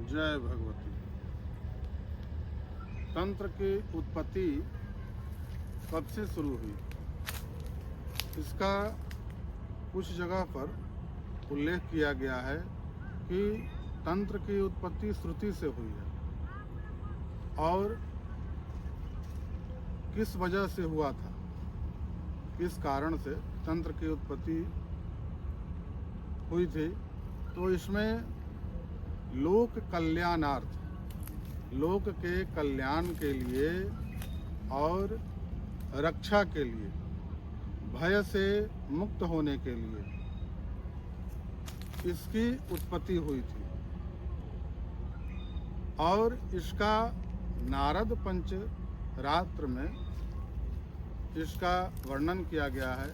जय भगवती। तंत्र की उत्पत्ति कब से शुरू हुई? इसका कुछ जगह पर उल्लेख किया गया है कि तंत्र की उत्पत्ति श्रुति से हुई है और किस वजह से हुआ था, किस कारण से तंत्र की उत्पत्ति हुई थी। तो इसमें लोक कल्याणार्थ, लोक के कल्याण के लिए और रक्षा के लिए, भय से मुक्त होने के लिए इसकी उत्पत्ति हुई थी। और इसका नारद पंच रात्र में इसका वर्णन किया गया है।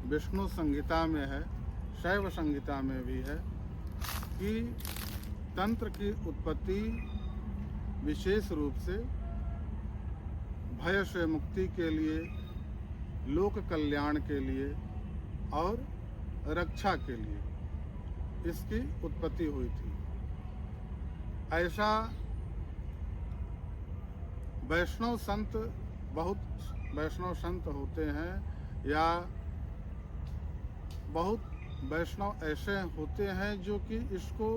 विष्णु संहिता में है, शैव संहिता में भी है कि तंत्र की उत्पत्ति विशेष रूप से भय से मुक्ति के लिए, लोक कल्याण के लिए और रक्षा के लिए इसकी उत्पत्ति हुई थी। ऐसा वैष्णव संत, बहुत वैष्णव संत होते हैं या बहुत वैष्णव ऐसे होते हैं जो कि इसको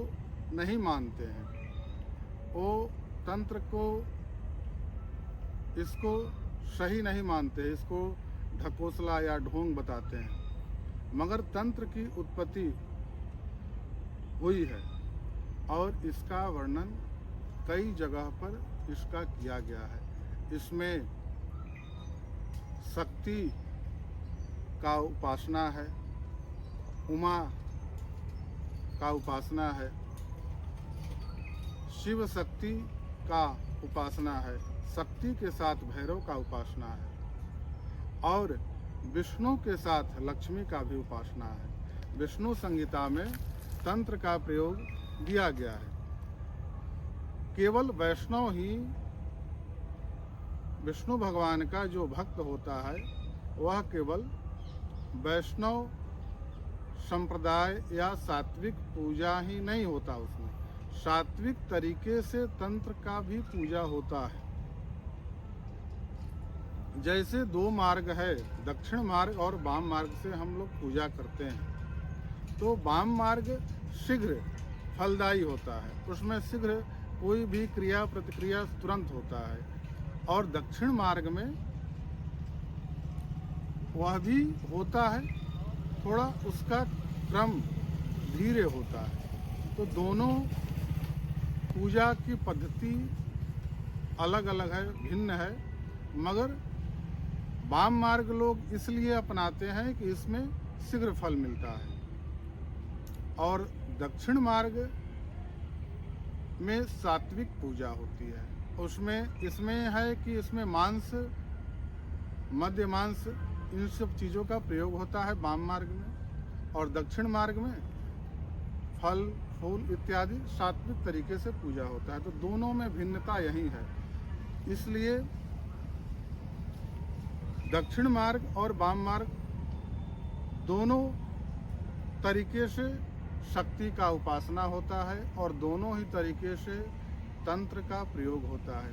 नहीं मानते हैं। वो तंत्र को, इसको सही नहीं मानते, इसको ढकोसला या ढोंग बताते हैं। मगर तंत्र की उत्पत्ति हुई है और इसका वर्णन कई जगह पर इसका किया गया है। इसमें शक्ति का उपासना है, उमा का उपासना है, शिव शक्ति का उपासना है, शक्ति के साथ भैरव का उपासना है और विष्णु के साथ लक्ष्मी का भी उपासना है। विष्णु संहिता में तंत्र का प्रयोग दिया गया है। केवल वैष्णव ही विष्णु भगवान का जो भक्त होता है वह केवल वैष्णव संप्रदाय या सात्विक पूजा ही नहीं होता, उसमें सात्विक तरीके से तंत्र का भी पूजा होता है। जैसे दो मार्ग है, दक्षिण मार्ग और वाम मार्ग से हम लोग पूजा करते हैं। तो वाम मार्ग शीघ्र फलदायी होता है, उसमें शीघ्र कोई भी क्रिया प्रतिक्रिया तुरंत होता है। और दक्षिण मार्ग में वह भी होता है, थोड़ा उसका क्रम धीरे होता है। तो दोनों पूजा की पद्धति अलग अलग है, भिन्न है। मगर वाम मार्ग लोग इसलिए अपनाते हैं कि इसमें शीघ्र फल मिलता है। और दक्षिण मार्ग में सात्विक पूजा होती है। उसमें इसमें है कि इसमें मांस, मध्य मांस, इन सब चीज़ों का प्रयोग होता है वाम मार्ग में। और दक्षिण मार्ग में फल फूल इत्यादि सात्विक तरीके से पूजा होता है। तो दोनों में भिन्नता यही है। इसलिए दक्षिण मार्ग और वाम मार्ग दोनों तरीके से शक्ति का उपासना होता है और दोनों ही तरीके से तंत्र का प्रयोग होता है।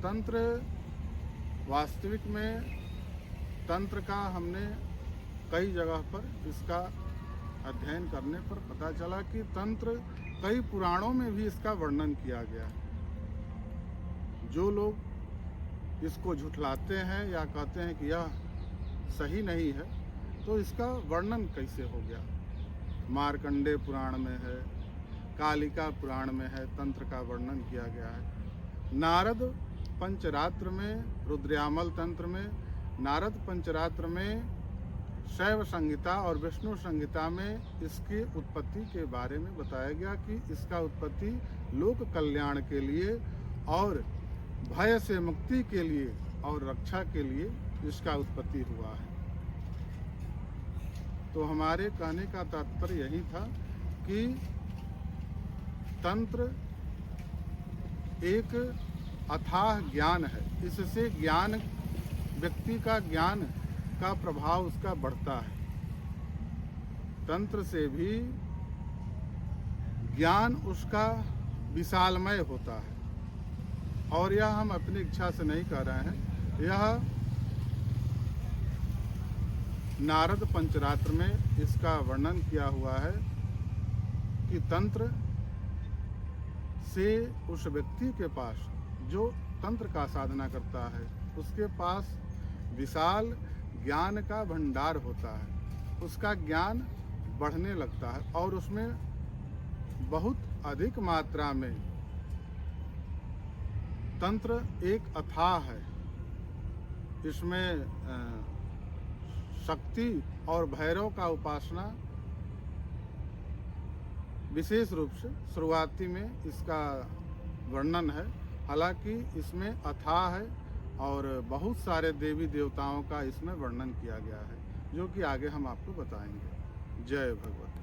तंत्र वास्तविक में तंत्र का हमने कई जगह पर इसका अध्ययन करने पर पता चला कि तंत्र कई पुराणों में भी इसका वर्णन किया गया है। जो लोग इसको झुठलाते हैं या कहते हैं कि यह सही नहीं है, तो इसका वर्णन कैसे हो गया? मार्कंडेय पुराण में है, कालिका पुराण में है, तंत्र का वर्णन किया गया है। नारद पंचरात्र में, रुद्रयामल तंत्र में, नारद पंचरात्र में, शैव संहिता और विष्णु संहिता में इसकी उत्पत्ति के बारे में बताया गया कि इसका उत्पत्ति लोक कल्याण के लिए और भय से मुक्ति के लिए और रक्षा के लिए इसका उत्पत्ति हुआ है। तो हमारे कहने का तात्पर्य यही था कि तंत्र एक अथाह ज्ञान है। इससे ज्ञान, व्यक्ति का ज्ञान का प्रभाव उसका बढ़ता है। तंत्र से भी ज्ञान उसका विशालमय होता है। और यह हम अपनी इच्छा से नहीं कह रहे हैं, यह नारद पंचरात्र में इसका वर्णन किया हुआ है कि तंत्र से उस व्यक्ति के पास जो तंत्र का साधना करता है उसके पास विशाल ज्ञान का भंडार होता है, उसका ज्ञान बढ़ने लगता है और उसमें बहुत अधिक मात्रा में तंत्र एक अथाह है। इसमें शक्ति और भैरव का उपासना विशेष रूप से शुरुआती में इसका वर्णन है। हालांकि इसमें अथाह है और बहुत सारे देवी देवताओं का इसमें वर्णन किया गया है, जो कि आगे हम आपको बताएंगे। जय भगवती।